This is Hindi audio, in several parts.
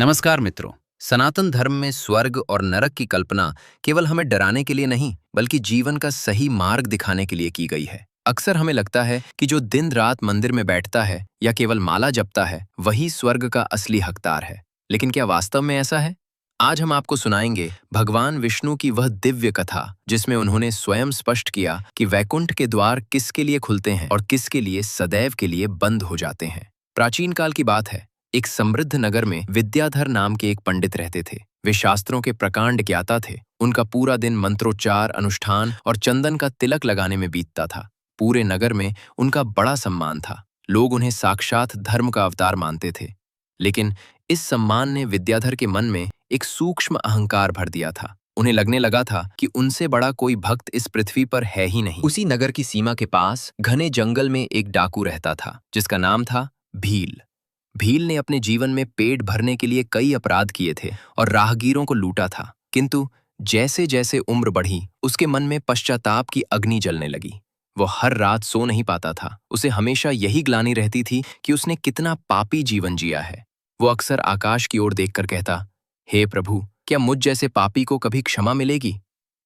नमस्कार मित्रों। सनातन धर्म में स्वर्ग और नरक की कल्पना केवल हमें डराने के लिए नहीं बल्कि जीवन का सही मार्ग दिखाने के लिए की गई है। अक्सर हमें लगता है कि जो दिन रात मंदिर में बैठता है या केवल माला जपता है वही स्वर्ग का असली हकदार है। लेकिन क्या वास्तव में ऐसा है? आज हम आपको सुनाएंगे भगवान विष्णु की वह दिव्य कथा जिसमें उन्होंने स्वयं स्पष्ट किया कि वैकुंठ के द्वार किसके लिए खुलते हैं और किसके लिए सदैव के लिए बंद हो जाते हैं। प्राचीन काल की बात है। एक समृद्ध नगर में विद्याधर नाम के एक पंडित रहते थे। वे शास्त्रों के प्रकांड ज्ञाता थे। उनका पूरा दिन मंत्रोच्चार, अनुष्ठान और चंदन का तिलक लगाने में बीतता था। पूरे नगर में उनका बड़ा सम्मान था। लोग उन्हें साक्षात धर्म का अवतार मानते थे। लेकिन इस सम्मान ने विद्याधर के मन में एक सूक्ष्म अहंकार भर दिया था। उन्हें लगने लगा था कि उनसे बड़ा कोई भक्त इस पृथ्वी पर है ही नहीं। उसी नगर की सीमा के पास घने जंगल में एक डाकू रहता था जिसका नाम था भील। भील ने अपने जीवन में पेट भरने के लिए कई अपराध किए थे और राहगीरों को लूटा था। किंतु जैसे जैसे उम्र बढ़ी उसके मन में पश्चाताप की अग्नि जलने लगी। वो हर रात सो नहीं पाता था। उसे हमेशा यही ग्लानि रहती थी कि उसने कितना पापी जीवन जिया है। वो अक्सर आकाश की ओर देखकर कहता, हे प्रभु, क्या मुझ जैसे पापी को कभी क्षमा मिलेगी?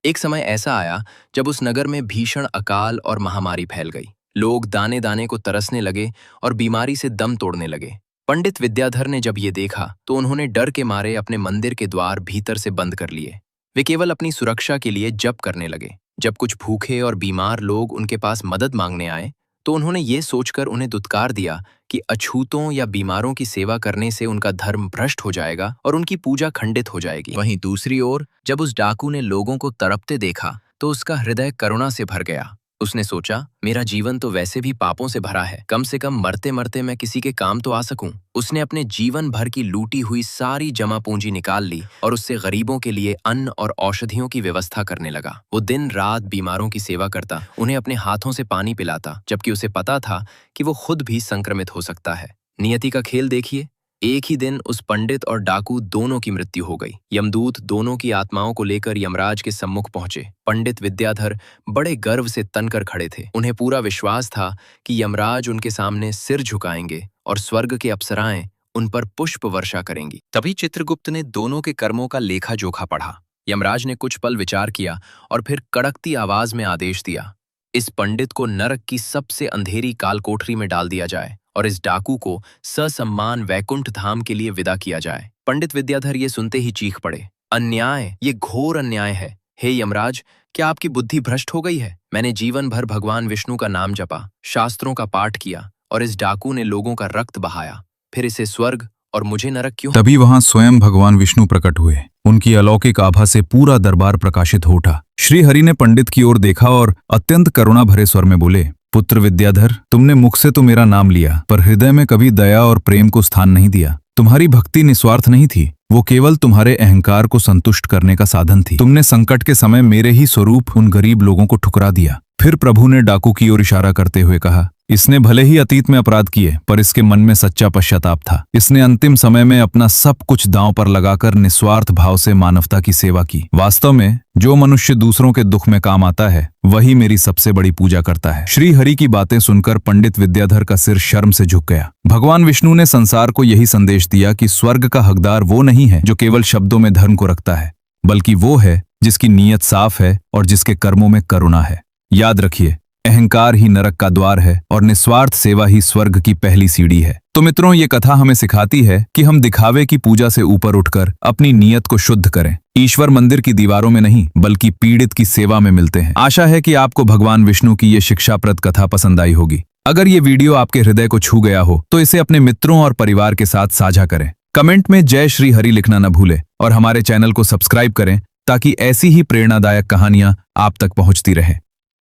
एक समय ऐसा आया जब उस नगर में भीषण अकाल और महामारी फैल गई। लोग दाने दाने को तरसने लगे और बीमारी से दम तोड़ने लगे। पंडित विद्याधर ने जब ये देखा तो उन्होंने डर के मारे अपने मंदिर के द्वार भीतर से बंद कर लिए। वे केवल अपनी सुरक्षा के लिए जप करने लगे। जब कुछ भूखे और बीमार लोग उनके पास मदद मांगने आए तो उन्होंने ये सोचकर उन्हें दुत्कार दिया कि अछूतों या बीमारों की सेवा करने से उनका धर्म भ्रष्ट हो जाएगा और उनकी पूजा खंडित हो जाएगी। वहीं दूसरी ओर जब उस डाकू ने लोगों को तड़पते देखा तो उसका हृदय करुणा से भर गया। उसने सोचा, मेरा जीवन तो वैसे भी पापों से भरा है, कम से कम मरते मरते मैं किसी के काम तो आ सकूं। उसने अपने जीवन भर की लूटी हुई सारी जमा पूंजी निकाल ली और उससे गरीबों के लिए अन्न और औषधियों की व्यवस्था करने लगा। वो दिन रात बीमारों की सेवा करता, उन्हें अपने हाथों से पानी पिलाता, जबकि उसे पता था कि वो खुद भी संक्रमित हो सकता है। नियति का खेल देखिए। एक ही दिन उस पंडित और डाकू दोनों की मृत्यु हो गई। यमदूत दोनों की आत्माओं को लेकर यमराज के सम्मुख पहुंचे। पंडित विद्याधर बड़े गर्व से तनकर खड़े थे। उन्हें पूरा विश्वास था कि यमराज उनके सामने सिर झुकाएंगे और स्वर्ग के अप्सराएं उन पर पुष्प वर्षा करेंगी। तभी चित्रगुप्त ने दोनों के कर्मों का लेखा जोखा पढ़ा। यमराज ने कुछ पल विचार किया और फिर कड़कती आवाज में आदेश दिया, इस पंडित को नरक की सबसे अंधेरी कालकोठरी में डाल दिया जाए और इस डाकू को ससम्मान वैकुंठ धाम के लिए विदा किया जाए। पंडित विद्याधर ये सुनते ही चीख पड़े, अन्याय, ये घोर अन्याय है। हे यमराज, क्या आपकी बुद्धि भ्रष्ट हो गई है? मैंने जीवन भर भगवान विष्णु का नाम जपा, शास्त्रों का पाठ किया और इस डाकू ने लोगों का रक्त बहाया, फिर इसे स्वर्ग और मुझे नरक क्यों? तभी वहां स्वयं भगवान विष्णु प्रकट हुए। उनकी अलौकिक आभा से पूरा दरबार प्रकाशित हो उठा। श्री हरि ने पंडित की ओर देखा और अत्यंत करुणा भरे स्वर में बोले, पुत्र विद्याधर, तुमने मुख से तो मेरा नाम लिया पर हृदय में कभी दया और प्रेम को स्थान नहीं दिया। तुम्हारी भक्ति निस्वार्थ नहीं थी, वो केवल तुम्हारे अहंकार को संतुष्ट करने का साधन थी। तुमने संकट के समय मेरे ही स्वरूप उन गरीब लोगों को ठुकरा दिया। फिर प्रभु ने डाकू की ओर इशारा करते हुए कहा, इसने भले ही अतीत में अपराध किए पर इसके मन में सच्चा पश्चाताप था। इसने अंतिम समय में अपना सब कुछ दांव पर लगाकर निस्वार्थ भाव से मानवता की सेवा की। वास्तव में जो मनुष्य दूसरों के दुख में काम आता है वही मेरी सबसे बड़ी पूजा करता है। श्री हरि की बातें सुनकर पंडित विद्याधर का सिर शर्म से झुक गया। भगवान विष्णु ने संसार को यही संदेश दिया कि स्वर्ग का हकदार वो नहीं है जो केवल शब्दों में धर्म को रखता है, बल्कि वो है जिसकी नीयत साफ है और जिसके कर्मों में करुणा है। याद रखिए, अहंकार ही नरक का द्वार है और निस्वार्थ सेवा ही स्वर्ग की पहली सीढ़ी है। तो मित्रों, ये कथा हमें सिखाती है कि हम दिखावे की पूजा से ऊपर उठकर अपनी नीयत को शुद्ध करें। ईश्वर मंदिर की दीवारों में नहीं बल्कि पीड़ित की सेवा में मिलते हैं। आशा है कि आपको भगवान विष्णु की ये शिक्षाप्रद कथा पसंद आई होगी। अगर ये वीडियो आपके हृदय को छू गया हो तो इसे अपने मित्रों और परिवार के साथ साझा करें। कमेंट में जय श्री हरि लिखना न भूलें और हमारे चैनल को सब्सक्राइब करें ताकि ऐसी ही प्रेरणादायक कहानियां आप तक पहुंचती रहे।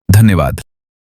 धन्यवाद।